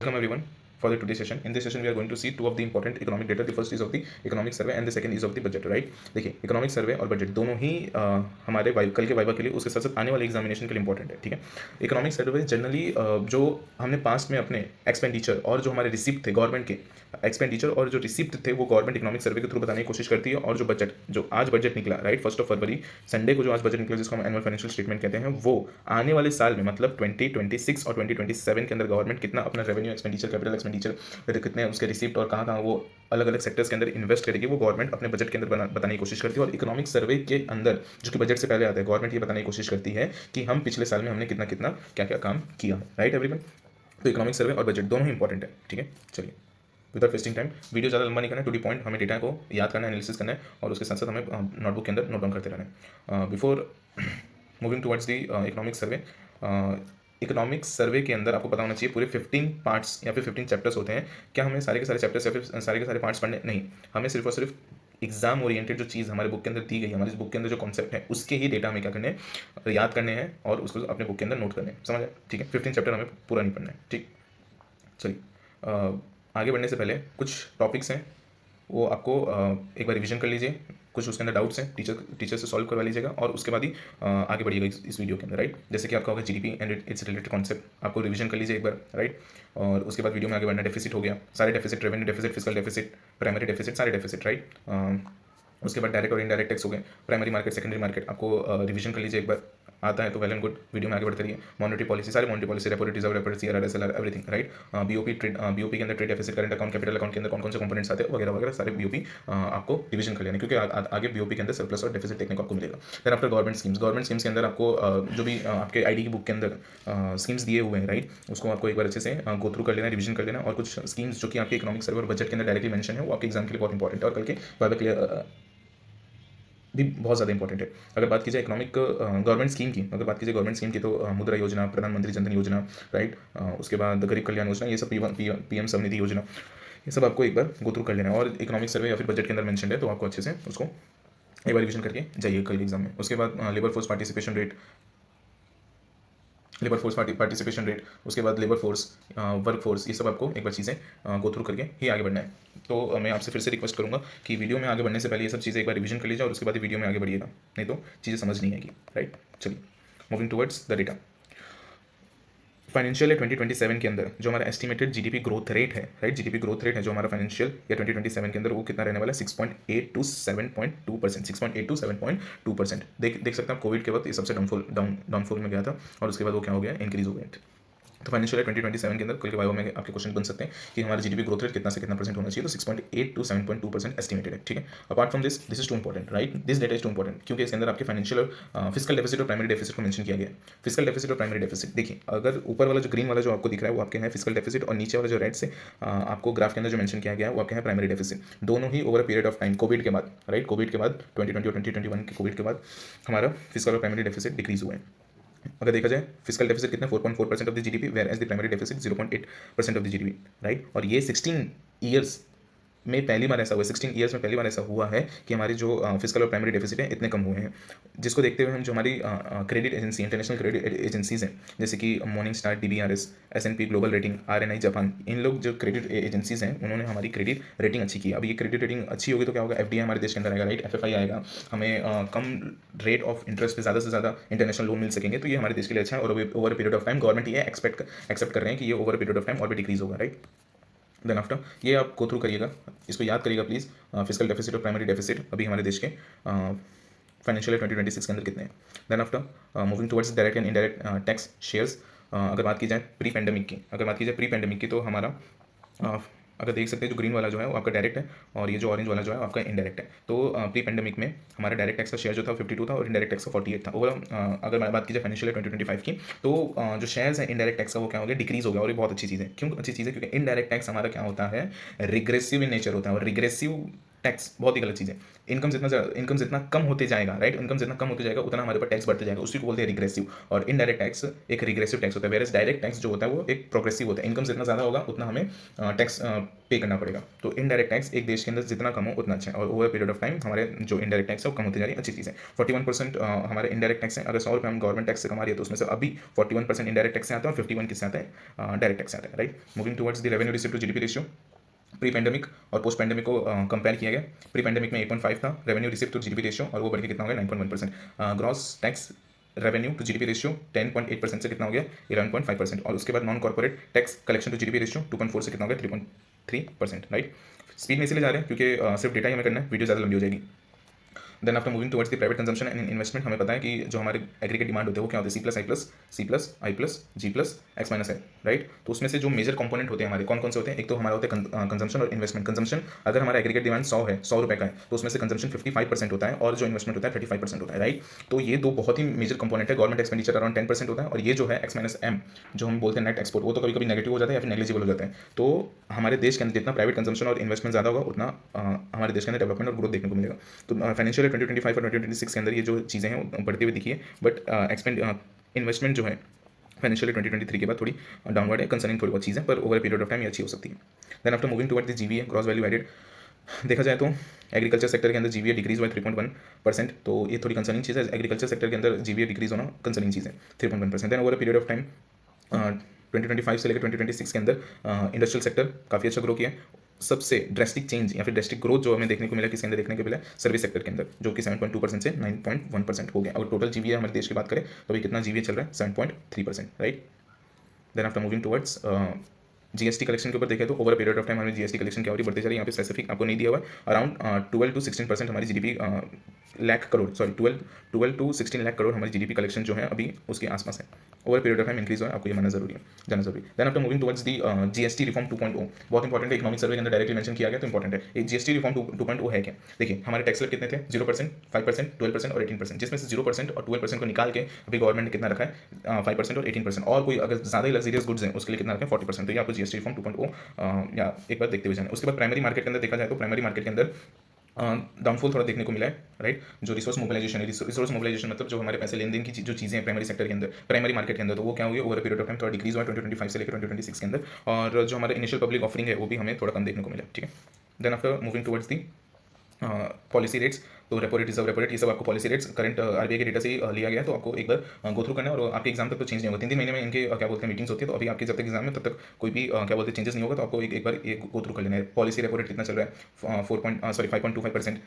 Welcome everyone for the today session. In this session, we are going to see two of the important economic data. The first is of the economic survey and the second is of the budget. Right? देखिए, economic survey और budget दोनों ही हमारे कल के viva के लिए उसके साथ साथ आने वाले एग्जामिनेशन के लिए इंपॉर्टेंट है. ठीक है, इकोनॉमिक सर्वे जनरली जो हमने पास्ट में अपने एक्सपेंडिचर और जो हमारे रिसिप्ट थे गवर्नमेंट के एक्सपेंडिचर और जो रिसिप्ट थे वो गवर्नमेंट इकोनॉमिक सर्वे के थ्रू बताने की कोशिश करती है. और जो बजट जो आज बजट निकला राइट 1 फरवरी संडे को जो आज बजट निकला जिसको हम एनुअल फाइनेंशियल स्टेटमेंट कहते हैं वो आने वाले साल में मतलब 2026 और 2027 के अंदर गवर्नमेंट कितना अपना रेवेन्यू एक्सपेंडिचर कैपिटल एक्सपेंडिचर कितने उसके रिसिप्ट और कहाँ वो अलग अलग सेक्टर्स के अंदर इन्वेस्ट करेगी वो गवर्नमेंट अपने बजट के अंदर बताने की कोशिश करती है. और इकोनॉमिक सर्वे के अंदर जो कि बजट से पहले आता है गवर्नमेंट ये बताने की कोशिश करती है कि हम पिछले साल में हमने कितना कितना क्या क्या काम किया. राइट एवरीवन, तो इकोनॉमिक सर्वे और बजट दोनों ही इंपॉर्टेंट है. ठीक है, चलिए विदाउट वेस्टिंग टाइम वीडियो ज़्यादा लंबा नहीं करना है. टू दी पॉइंट हमें डेटा को याद करना है, एनालिसिस करना है और उसके साथ साथ हमें नोटबुक के अंदर नोट डाउन करते रहना है. Before moving towards the economic survey, economic survey के अंदर आपको पता होना चाहिए पूरे 15 पार्ट्स या फिर 15 चैप्टर्स होते हैं. क्या हमें सारे के सारे चैप्टर्स या फिर सारे के सारे पार्ट्स पढ़ने नहीं, हमें सिर्फ और सिर्फ एग्जाम ओरिएंटेड जो चीज़ हमारे बुक के अंदर दी गई है, हमारी बुक के अंदर जो कॉन्सेप्ट है उसके ही डेटा हमें क्या करने हैं, याद करने हैं और उसको अपने बुक के अंदर नोट करने हैं. समझ आया? ठीक है, 15 चैप्टर हमें पूरा नहीं पढ़ना है. ठीक, चलिए आगे बढ़ने से पहले कुछ टॉपिक्स हैं वो आपको एक बार रिवीजन कर लीजिए. कुछ उसके अंदर डाउट्स हैं टीचर से सॉल्व करवा लीजिएगा और उसके बाद ही आगे बढ़िएगा इस वीडियो के अंदर. राइट, जैसे कि आपका होगा GDP and it's related concept आपको रिवीजन कर लीजिए एक बार. राइट, और उसके बाद वीडियो में आगे बढ़ना. डेफिसिट हो गया, सारे deficit, revenue deficit, physical deficit, primary deficit, सारे डेफिसिट. राइट, उसके बाद डायरेक्ट और इनडायरेक्ट टैक्स हो गए, प्राइमरी मार्केट, सेकेंडरी मार्केट आपको रिवीजन कर लीजिए एक बार. आता है तो वेल एंड गुड, वीडियो में आगे बढ़ते रहिए. मॉनेटरी पॉलिसी, सारी monetary policy, repo rate, reserve rate, CRR, SLR, everything. Right, BOP trade, BOP के अंदर trade deficit, current account, capital account के अंदर कौन कौन से कंपोनेंट्स आते हैं वगैरह वगैरह सारे बीओपी आपको रिवीजन कर लेना क्योंकि आगे बीओपी के अंदर सरप्लस और डेफिसिट देखने को आपको मिलेगा. देन आफ्टर गवर्नमेंट स्कीम्स के अंदर आपको जो भी आपके आईडी की बुक के अंदर स्कीम्स दिए हुए हैं राइट उसको आपको एक बार अच्छे से गो थ्रू कर लेना, रिवीजन कर लेना. और कुछ स्कीम्स जो कि आपके इकोनॉमिक सर्वे और बजट के अंदर डायरेक्टली मेंशन है वो आपके एग्जाम के लिए बहुत इंपॉर्टेंट है और कल के वाइवा क्लियर भी बहुत ज़्यादा इंपॉर्टेंट है. अगर बात की जाए इकोनॉमिक गवर्नमेंट स्कीम की, अगर बात की जाए गवर्नमेंट स्कीम की तो मुद्रा योजना, प्रधानमंत्री जनधन योजना, राइट, उसके बाद गरीब कल्याण योजना, ये सब पीएम स्वनिधि योजना, ये सब आपको एक बार गो थ्रू कर लेना है. और इकोनॉमिक सर्वे या फिर बजट के अंदर मेंशन है तो आपको अच्छे से उसको एक बार रिवीजन करके जाइए कल एग्जाम में. उसके बाद लेबर फोर्स पार्टिसिपेशन रेट, उसके बाद लेबर फोर्स, वर्क फोर्स, ये सब आपको एक बार चीज़ें गो थ्रू करके ही आगे बढ़ना है. तो मैं आपसे फिर से रिक्वेस्ट करूंगा कि वीडियो में आगे बढ़ने से पहले ये सब चीज़ें एक बार रिवीजन कर लीजिए और उसके बाद वीडियो में आगे बढ़िएगा, नहीं तो चीज़ें समझ नहीं आएगी. राइट, चलिए moving towards the data. Financial year 2027 के अंदर जो हमारा एस्टिमेटेड जीडीपी ग्रोथ रेट है, राइट, जीडीपी ग्रोथ रेट है जो हमारा फाइनेंशियल ईयर 2027 के अंदर वो कितना रहने वाला है, 6.8 टू 7.2%, 6.8 टू 7.2%. देख सकते हैं आप कोविड के वक्त ये सबसे डाउनफॉल में गया था और उसके बाद वो क्या हो गया, इंक्रीज हो गया. तो फाइनेंशियल ईयर 2027 के अंदर कल के वाइवा में आपके क्वेश्चन बन सकते हैं कि हमारा जीडीपी ग्रोथ रेट कितना से कितना परसेंट होना चाहिए. तो 6.8 टू 7.2% एस्टिमेटेड है. ठीक है, apart from this is two important, right, this data is two important क्योंकि इसके अंदर आपके फाइनेंशियल और फिजिकल डेफिसिट और प्राइमरी डेफिसिट को मेंशन किया गया है. फिजिकल डेफिसिट और प्राइमरी डेफिसिट देखिए, अगर ऊपर वाला जो ग्रीन वाला जो आपको दिख रहा है वो आपके हैं फिजिकल डेफिसिट और नीचे वाला जो रेड से आपको ग्राफ के अंदर जो मेंशन किया गया है वो आपके हैं प्राइमरी डेफिसिट. दोनों ही over a period of time covid के बाद, राइट, कोविड के बाद 2020 और 2021 के कोविड के बाद हमारा फिजिकल और प्राइमरी डेफिसिट डिक्रीज हुए हैं. अगर देखा जाए फिजिकल डेफिसिट कितना 4.4% of the GDP, whereas the primary deficit 0.8% of the GDP. Right, और ये 16 ईयर्स में पहली बार ऐसा हुआ है, 16 ईयर्स में पहली बार ऐसा हुआ है कि हमारी जो फिजिकल और प्राइमरी डेफिसिट है इतने कम हुए हैं. जिसको देखते हुए हम जो हमारी credit agency, international credit agencies हैं जैसे कि morning star, DBRS, S&P global rating, RNI Japan, इन लोग जो क्रेडिट एजेंसीज हैं उन्होंने हमारी क्रेडिट रेटिंग अच्छी की. अब ये क्रेडिट रेटिंग अच्छी होगी तो क्या होगा, FDI हमारे देश के अंदर आएगा, राइट, FFI आएगा, हमें कम रेट ऑफ इंटरेस्ट पे ज़्यादा से ज़्यादा इंटरनेशनल लोन मिल सकेंगे. तो ये हमारे देश के लिए अच्छा है और over period of time government ये एक्सेप्ट कर रहे हैं कि ये ओवर पीरियड ऑफ टाइम और भी डिक्रीज होगा. राइट, देन आफ्टर ये आप गो थ्रू करिएगा, इसको याद करिएगा प्लीज़. फिजिकल डेफिसिट और प्राइमरी डेफिसिट अभी हमारे देश के फाइनेंशियल ईयर 2026 के अंदर कितने हैं. Then after moving towards direct and indirect tax shares. अगर बात की जाए प्री पेंडेमिक की तो हमारा अगर देख सकते हैं जो ग्रीन वाला जो है वो आपका डायरेक्ट है और ये जो ऑरेंज वाला जो है आपका इनडायरेक्ट है. तो प्री पेंडेमिक में हमारा डायरेक्ट टैक्स का शेयर जो था 52 था और इनडायरेक्ट टैक्स का 48 था. ओवरऑल अगर मैं बात की जाए फाइनेंशियल ईयर 2025 की तो जो शेयर्स हैं इनडायरेक्ट टैक्स का वो क्या हो गया, डिक्रीज हो गया. और ये बहुत अच्छी चीज़ है. क्यों अच्छी चीज़ है, क्योंकि इनडायरेक्ट टैक्स हमारा क्या होता है, रिग्रेसिव इन नेचर होता है. और रिग्रेसिव टैक्स बहुत ही गलत चीज़ है। इनकम जितना कम होते जाएगा, राइट, इनकम जितना कम होते जाएगा उतना हमारे ऊपर टैक्स बढ़ते जाएगा, उसी को बोलते हैं रिग्रेसिव। और इनडायरेक्ट टैक्स एक रिग्रेसिव टैक्स होता है, वेरस डायरेक्ट टैक्स जो होता है वो एक प्रोग्रेसिव होता है। इनकम जितना ज़्यादा होगा उतना हमें टैक्स पे करना पड़ेगा। तो इनडायरेक्ट टैक्स एक देश के अंदर जितना कम हो उतना अच्छा है, और ओवर पीरियड ऑफ टाइम हमारे जो इनडायरेक्ट टैक्स है वो कम होते जा रही है, अच्छी चीज़ है। 41% हमारे इनडायरेक्ट टैक्स है। अगर 100 रुपये हम गवर्नमेंट टैक्स से कमा रही है तो उसमें से अभी 41% इनडायरेक्ट टैक्स से आता है और 51 किससे आता है, डायरेक्ट टैक्स से आता है, right. Moving towards the revenue receive to GDP ratio, pre pandemic और पोस्ट पैंडेमिक को कंपेयर किया गया। प्री पैंडेमिक में 8.5 था revenue receive to GDP ratio, और वो बढ़ के कितना हो गया 9.1%। Gross tax revenue to GDP ratio 10.8% से कितना हो गया 11.5%। और उसके बाद non corporate tax collection to GDP ratio 2.4 से कितना हो गया 3.3%, राइट। स्पीड में इसलिए जा रहे हैं क्योंकि सिर्फ डेटा ही हमें करना है, वीडियो ज़्यादा लंबी हो जाएगी। Then after moving towards the private consumption and investment, हमें पता है कि जो हमारे एग्रीगेट डिमांड होते हैं वो क्या होते हैं, C+I+G+X-, राइट। तो उसमें से जो मेजर कंपोनेंट होते हैं हमारे कौन कौन से होते हैं, एक तो हमारा होता है कंजम्पशन और इन्वेस्टमेंट। कंजम्पशन अगर हमारा एग्रीगेट डिमांड 100 है, 100 रुपये का है, तो उसमें से कंजम्पशन 55% होता है और जो इन्वेस्टमेंट होता है 35% होता है, राइट। तो ये दो बहुत ही मेजर कंपोनेंट है। गवर्नमेंट एक्सपेंडिचर अराउंड 10% होता है, और ये जो है X-M जो हम बोलते हैं नेट एक्सपोर्ट, वो तो कभी कभी नेगेटिव हो जाता है या फिर नेग्लिजिबल हो जाता है। तो हमारे देश के अंदर जितना प्राइवेट कंजम्पशन और इन्वेस्टमेंट ज़्यादा होगा उतना हमारे देश के अंदर डेवलपमेंट और ग्रोथ देखने को मिलेगा। तो फाइनेंशियल 2025 और 2026 के अंदर ये जो चीज़ें हैं बढ़ती हुई दिखी है, बट इन्वेस्टमेंट जो है फाइनेंशियली 2023 के बाद थोड़ी डाउनवर्ड है, कंसर्निंग थोड़ी बहुत चीज़ें, पर ओवर पीरियड ऑफ टाइम ये अच्छी हो सकती है। Then after moving toward the GVA gross value added, देखा जाए तो एग्रीकल्चर सेक्टर के अंदर जीवीए डिक्रीज हुआ 3.1%, तो ये थोड़ी कंसर्निंग चीज़ है। एग्रीकल्चर सेक्टर के अंदर जीवीए डिक्रीज होना कंसर्निंग चीज़ है 3.1%। Then over period of time 2025 से लेकर 2026 के अंदर इंडस्ट्रियल सेक्टर काफ़ी अच्छा ग्रो किया है। सबसे ड्रेस्टिक चेंज या फिर ड्रेस्टिक ग्रोथ जो हमें देखने को मिला किसके अंदर देखने को मिला, सर्विस सेक्टर के अंदर, जो कि 7.2% से 9.1% हो गया। अगर टोटल जीवीए हमारे देश की बात करें तो अभी कितना जीवीए चल रहा है 7.3%, right. Then after moving towards GST collection के ऊपर देखें तो ओवर पीरियड ऑफ टाइम हमें जीएसटी कलेक्शन क्या हो रही बढ़ती जा रही है। यहाँ पे स्पेसिफिक आपको नहीं दिया हुआ है, अराउंड 12 to 16% हमारी GDP lakh crore, sorry 12 to 16 lakh crore हमारी जीडीपी कलेक्शन जो है अभी उसके आसपास है। Over period of time increase हुआ है, आपको ये मानना जरूरी है, जाना जरूरी। Then after moving towards the GST reform 2.0, बहुत इंपॉर्टेंट है, इकोनॉमिक सर्वे के अंदर डायरेक्टली मेंशन किया गया तो इंपॉर्टेंट है। ये जीएसटी रिफॉर्म 2.0 है क्या, देखिए हमारे टैक्स रेट कितने थे 0%, 5%, 12% और 18%, जिसमें से 0% और 12% को निकाल के अभी गवर्नमेंट ने कितना रखा है 5% और 18%, और कोई अगर ज़्यादा ही लग्जरियस गुड्स हैं उसके लिए कितना रखा है 40%। तो ये आपको जीएसटी रिफॉर्म 2.0 या एक बार देखते हुए जाना। उसके बाद प्राइमरी मार्केट के अंदर देखा जाए तो प्राइमरी मार्केट के अंदर डाउनफॉल थोड़ा देखने को मिला है, राइट। जो रिसोर्स मोबिलाइजेशन है, रिसोर्स मोबिलाइजेशन मतलब जो हमारे पैसे लेन देन की जो चीज़ें हैं प्राइमरी सेक्टर के अंदर, प्राइमरी मार्केट के अंदर, तो वो क्या हुई ओवर पीरियड ऑफ टाइम थोड़ा डिक्रीज हुआ 2025 से लेकर 2026 के अंदर। और जो हमारा इनिशियल पब्लिक ऑफरिंग है वो भी हमें थोड़ा कम देखने को मिला, ठीक है। Then after moving towards the policy rates, तो repo rate, reserve repo rate, ये सब आपको पॉलिसी रेट्स करंट आरबीआई के डेटा से ही लिया गया है, तो आपको एक बार गो थ्रू करना है। और आपके एग्जाम तक तो चेंज नहीं होगा, 3 महीने में इनके क्या बोलते हैं मीटिंग्स होती है, तो अभी आपके जब तक एग्जाम में तब तक कोई भी क्या बोलते हैं चेंजेस नहीं होगा, तो आपको एक बार ये गो थ्रू कर लेना है। पॉलिसी रेपो रेट कितना चल रहा है 5.25%,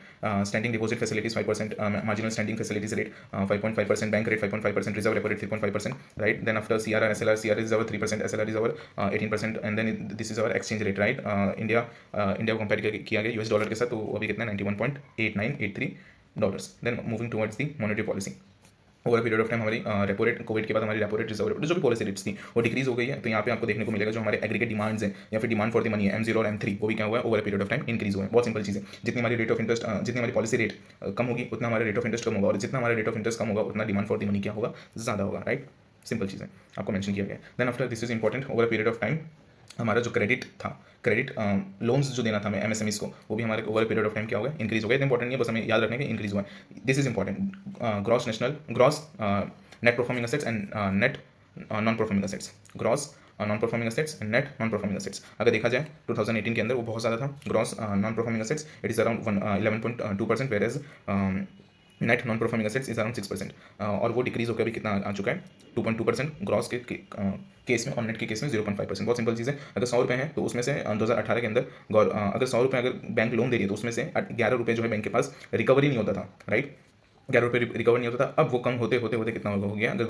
standing deposit facilities 5%, marginal standing facilities rate 5.5%, bank rate 5.5%, reserve repo rate 3.5%, right. Then after CRR SLR, CR is our 3%, SLR is our 18%, and then this is our exchange rate, right. India को compare किया गया US dollar के साथ, तो अभी कितना 91.8983 dollars. Then moving towards the monetary policy, over period of time हमारी repo rate, covid के बाद हमारी रेपो रेट, रिजर्व रेट, जो भी पॉलिसी रेट्स थी वो डिक्रीज हो गई है। तो यहाँ पे आपको देखने को मिलेगा जो हमारे एग्रीगेट डिमांड्स हैं या फिर डिमांड फॉर द मनी है M0 और M3, वो भी क्या हुआ है over period of time increase हुआ है। बहुत सिंपल चीज़ है, जितनी हमारी रेट ऑफ इंटरेस्ट, जितनी हमारी पॉलिसी रेट कम होगी उतना हमारा रेट ऑफ इंटरेस्ट कम होगा, और जितना हमारा रेट ऑफ इंटरेस्ट कम होगा उतना डिमांड फॉर द मनी क्या होगा ज़्यादा होगा, राइट। सिंपल चीज़ है, आपको मेंशन किया गया। Then after this is important, over period of time हमारा जो क्रेडिट था, क्रेडिट लोन्स जो देना था हमें एमएसएमईस को, वो भी हमारे ओवर पीरियड ऑफ टाइम क्या हो गया इंक्रीज हो गया। इंपॉर्टेंट नहीं है, बस हमें याद रखने के इंक्रीज हुआ है। This is important, gross net performing assets and net non performing assets, gross non performing assets and net non performing assets अगर देखा जाए 2018 के अंदर वो बहुत ज़्यादा था। Gross non performing assets it is around 11.2%, whereas net non performing assets is around 6%, और वो डिक्रीज होकर अभी कितना आ चुका है 2.2% ग्रॉस के केस में, और नेट के केस में 0.5%। बहुत सिंपल चीज़ है, अगर 100 रुपये हैं तो उसमें से 2018 के अंदर अगर 100 रुपये अगर बैंक लोन दे रही है तो उसमें से 11 रुपये जो है बैंक के पास रिकवरी नहीं होता था, राइट। 11 रुपये रिकवर नहीं होता था, अब वो कम होते होते होते कितना हो गया, अगर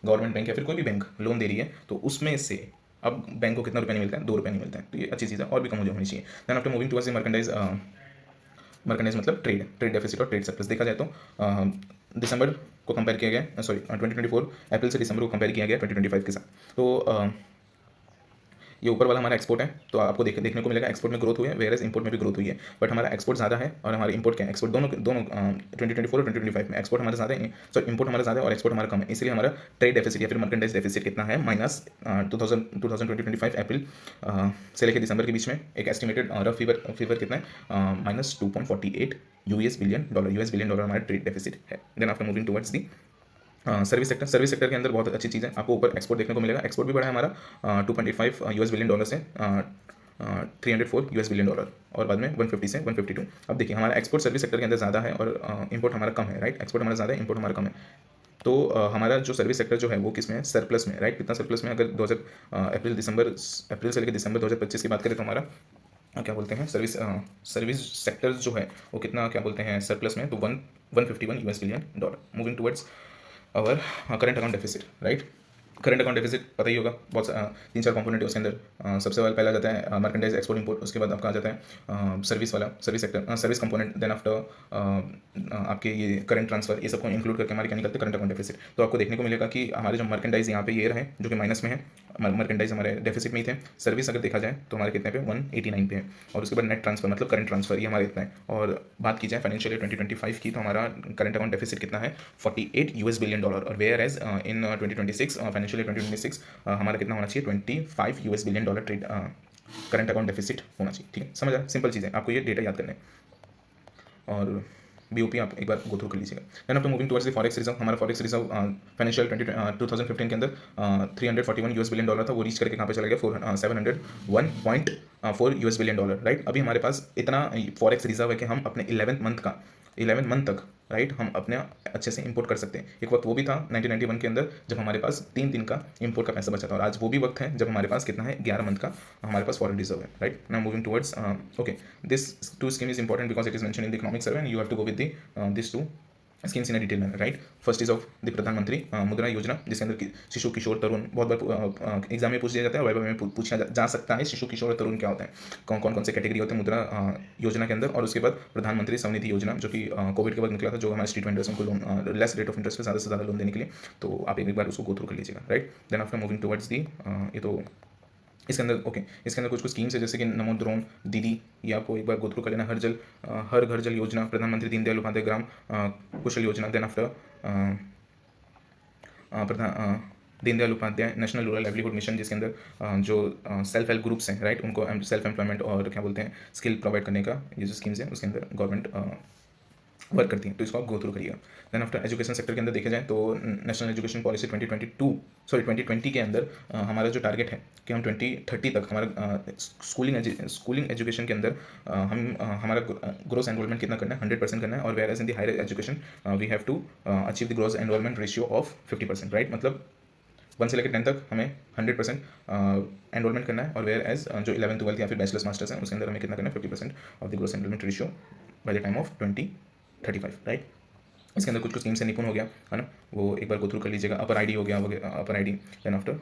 गवर्नमेंट बैंक या फिर कोई भी बैंक लोन दे रही है तो उसमें से अब बैंक को कितना रुपये नहीं मिलता है 2 रुपये नहीं मिलता है। तो ये अच्छी चीज़ है, और भी कम होनी चाहिए। Then after moving towards merchandise मतलब ट्रेड डेफिसिट और ट्रेड सरप्लस, देखा जाए तो दिसंबर को कंपेयर किया गया, सॉरी 2024 अप्रैल से दिसंबर को कंपेयर किया गया 2025 के साथ। तो ये ऊपर वाला हमारा एक्सपोर्ट है, तो आपको देखने को मिलेगा एक्सपोर्ट में ग्रोथ हुई है, वेयर एज इंपोर्ट में भी ग्रोथ हुई है, बट हमारा एक्सपोर्ट ज़्यादा है और हमारा इंपोर्ट क्या है, एक्सपोर्ट दोनों 2024 और 2025 में एक्सपोर्ट हमारा ज़्यादा है, सॉरी इंपोर्ट हमारा ज़्यादा है और एक्सपोर्ट हमारा कम है, इसलिए हमारा ट्रेड डेफिसिट या फिर मर्केंडाइज डेफिसिट कितना है, माइनस 2025 अप्रैल से लेकर दिसंबर के बीच में एक एस्टिमेटेड रफ फीवर कितना है, माइनस $2.48 बिलियन हमारा ट्रेड डेफिसिट है। Then after moving towards the service sector के अंदर बहुत अच्छी चीज़ है, आपको ऊपर एक्सपोर्ट देखने को मिलेगा, एक्सपोर्ट भी बढ़ा है हमारा $2.85 बिलियन से 304 बिलियन और बाद में 150 से 152। अब देखिए हमारा एक्सपोर्ट सर्विस सेक्टर के अंदर ज़्यादा है और इंपोर्ट हमारा कम है, राइट, एक्सपोर्ट हमारा ज़्यादा है, इंपोर्ट हमारा कम है, तो हमारा जो सर्विस सेक्टर जो है वो किस में है, सरप्लस में, राइट, कितना सरप्लस में, अगर अप्रैल से लेकर दिसंबर 2025 की बात करें तो हमारा क्या बोलते हैं सर्विस सेक्टर जो है वो कितना क्या बोलते हैं सरप्लस में, तो 151 बिलियन डॉलर। मूविंग टुवर्ड्स और current account deficit, right, current account deficit पता ही होगा, बहुत 3-4 कंपोनेंट है उसके अंदर, सबसे पहला जाता है मर्केंडाइज एक्सपोर्ट इंपोर्ट, उसके बाद आपका आ जाता है सर्विस वाला service sector service component, then after आपके ये करंट ट्रांसफर, ये सबको इंक्लूड करके हमारे क्या निकलते हैं करंट अकाउंट डेफिसिट। तो आपको देखने को मिलेगा कि हमारे जो मर्केंडाइज यहाँ पे ये रहे जो कि माइनस में है, मर्केंडाइज हमारे डेफिसिट में ही थे, सर्विस अगर देखा जाए तो हमारे कितने पे 189 पे है, और उसके बाद नेट ट्रांसफर मतलब करंट ट्रांसफर ये हमारे इतना है। और बात की जाए फाइनेंशियल ईयर 2025 की तो हमारा करंट अकाउंट डेफिसिट कितना है, $48 बिलियन, और whereas in 2026 financial year 2026 हमारा कितना होना चाहिए, $25 billion trade current account deficit होना चाहिए। ठीक है, समझ आया, सिंपल चीज़ है, आपको ये डेटा याद करना है और बीओपी आप एक बार गो थ्रू कर लीजिएगा। Then after moving towards the forex reserve, हमारा फॉरेक्स रिजर्व फाइनेंशियल 2015 के अंदर $341 बिलियन था, वो रीच करके कहाँ पे चला गया, $701.4 बिलियन, राइट। अभी हमारे पास इतना फॉरेक्स रिजर्व है कि हम अपने 11th मंथ तक, राइट, हम अपने अच्छे से इंपोर्ट कर सकते हैं। एक वक्त वो भी था 1991 के अंदर जब हमारे पास 3 दिन का इंपोर्ट का पैसा बचा था, और आज वो भी वक्त है जब हमारे पास कितना है 11 मंथ का हमारे पास फॉरेन रिजर्व है, right. Now moving towards okay, this two scheme is important because it is mention in the economic survey and you have to go with this two schemes in detail manner, right. First is of the Pradhan Mantri Mudra योजना, जिसके अंदर शिशु किशोर तरुण बहुत बार exam में पूछ दिया जाता है, वाइवा में पूछा जा सकता है शिशु किशोर तरुण क्या होता है, कौन से कैटेगरी होते हैं मुद्रा योजना के अंदर। और उसके बाद प्रधानमंत्री स्वनिधि योजना जो कि कोविड के वक्त निकला था, जो हमारे स्ट्रीट वेंडर्स उनको loan less rate of interest पे ज़्यादा से ज़्यादा लोन देने के लिए, तो आप एक बार उसको गो थ्रू कर लीजिएगा, right. Then after moving towards the ये तो इसके अंदर ओके, इसके अंदर कुछ स्कीम्स है जैसे कि नमो ड्रोन दीदी, ये आपको एक बार गो थ्रू कर लेना, हर घर जल योजना, प्रधानमंत्री Deendayal Upadhyay Gram Kaushal Yojana, then after Pradhan Deendayal Upadhyay national rural livelihood mission, जिसके अंदर जो सेल्फ हेल्प ग्रुप्स हैं, राइट, उनको सेल्फ एम्प्लॉयमेंट और क्या बोलते हैं स्किल प्रोवाइड करने का ये जो स्कीम्स हैं उसके अंदर गवर्नमेंट वर्क करती हैं, तो इसको आप गो थ्रू करिएगा। देन आफ्टर एजुकेशन सेक्टर के अंदर देखा जाए तो नेशनल एजुकेशन पॉलिसी 2020 के अंदर हमारा जो टारगेट है कि हम 2030 तक हमारा स्कूलिंग एजुकेशन के अंदर हमारा ग्रोस एनरोलमेंट कितना करना है, 100% करना है, और whereas in the higher education we have to achieve the gross enrolment ratio of 50%, right. मतलब 1 से लेकर 10 तक हमें 100% एनरोलमेंट करना है, और वेयर एज जो 11th 12th या फिर बैचलर्स मास्टर्स हैं उसके अंदर हमें कितना करना है, 50% of the gross enrolment ratio by the time of 2035, right. इसके अंदर कुछ स्कीम से निपुण हो गया है ना, वो एक बार गो थ्रू कर लीजिएगा। अपर आईडी हो गया, अपर आईडी, देन आफ्टर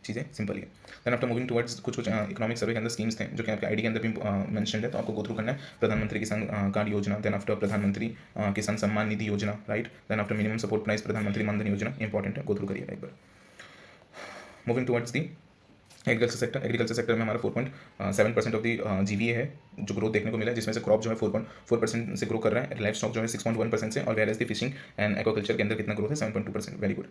चीज़ें सिंपल ही है। देन आफ्टर मूविंग टुवर्ड्स कुछ इकोनॉमिक सर्वे के अंदर स्कीम्स थे जो कि आपके आईडी के अंदर भी मेंशन है, तो आपको गो थ्रू करना है। प्रधानमंत्री किसान कार्ड योजना, देन आफ्टर प्रधानमंत्री किसान Samman Nidhi Yojana, right. Then after minimum support price Pradhan Mantri Mandhan Yojana, important है, गो थ्रू करिएगा एक बार। Moving towards the agriculture sector में हमारा 4.7% ऑफ दी जीवीए है जो ग्रोथ देखने को मिला है, जिसमें से क्रॉप जो है 4.4% से ग्रो कर रहा है, लाइफ स्टॉक जो है 6.1% से, और whereas the fishing and aquaculture के अंदर कितना ग्रोथ है, 7.2%, वेरी गुड।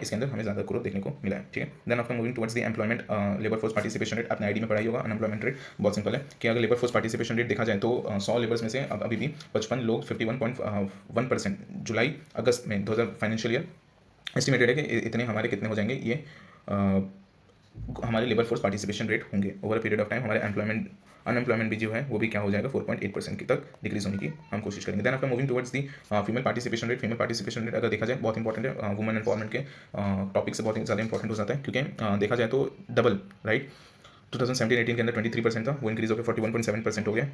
इसके अंदर हमें ज़्यादा ग्रोथ देखने को मिला है, ठीक है। Then after moving towards the employment labour force participation rate, आपने आईडी में पढ़ाई होगा। अनएम्प्लॉयमेंट रेट बहुत सिंपल है कि अगर लेबर फोर्स पार्टिसिपेशन रेट देखा जाए तो 100 लेबर्स में से अभी भी 55 लोग 51.1% जुलाई अगस्त में 2000 फाइनेंशियल ईयर एस्टिमेटेड है कि इतने हमारे कितने हो जाएंगे, ये हमारे लेबर फोर्स पार्टिसिपेशन रेट होंगे ओवर पीरियड ऑफ टाइम। हमारे अनएम्प्लॉयमेंट भी जो है वो भी क्या हो जाएगा, 4.8% की तक डिक्रीज होने की हम कोशिश करेंगे। Then after moving towards the female participation rate अगर देखा जाए बहुत इंपॉर्टेंट है, वुमेन एम्पावरमेंट के टॉपिक से बहुत ही ज़्यादा इंपॉर्टेंट हो जाता है, क्योंकि देखा जाए तो डबल, राइट, 2017-18 के अंदर 23% था, वो इंक्रीज होकर 41.7% हो गया,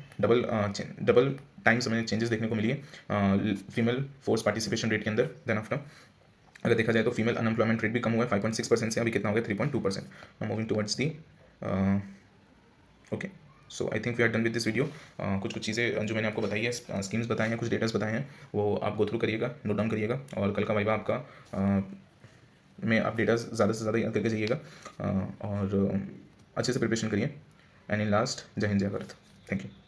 डबल टाइम्स हमें चेंजेस देखने को मिली है फीमेल फोर्स पार्टिसिपेशन रेट के अंदर। देन आफ्टर अगर देखा जाए तो फीमेल अनएम्प्लॉयमेंट रेट भी कम हुआ है 5.6% से, अभी कितना हो गया 3.2%। Moving towards the okay, so I think we are done with this video. कुछ चीज़ें जो मैंने आपको बताई है, स्कीम्स बताए हैं, कुछ डेटास बताए हैं, वो आप गो थ्रू करिएगा, नोट डाउन करिएगा, और कल का वाइवा आपका में आप डेटा ज़्यादा से ज़्यादा याद करके जाइएगा। और अच्छे से प्रिपरेशन करिए। एंड इन लास्ट, जय हिंद जय भारत। Thank you.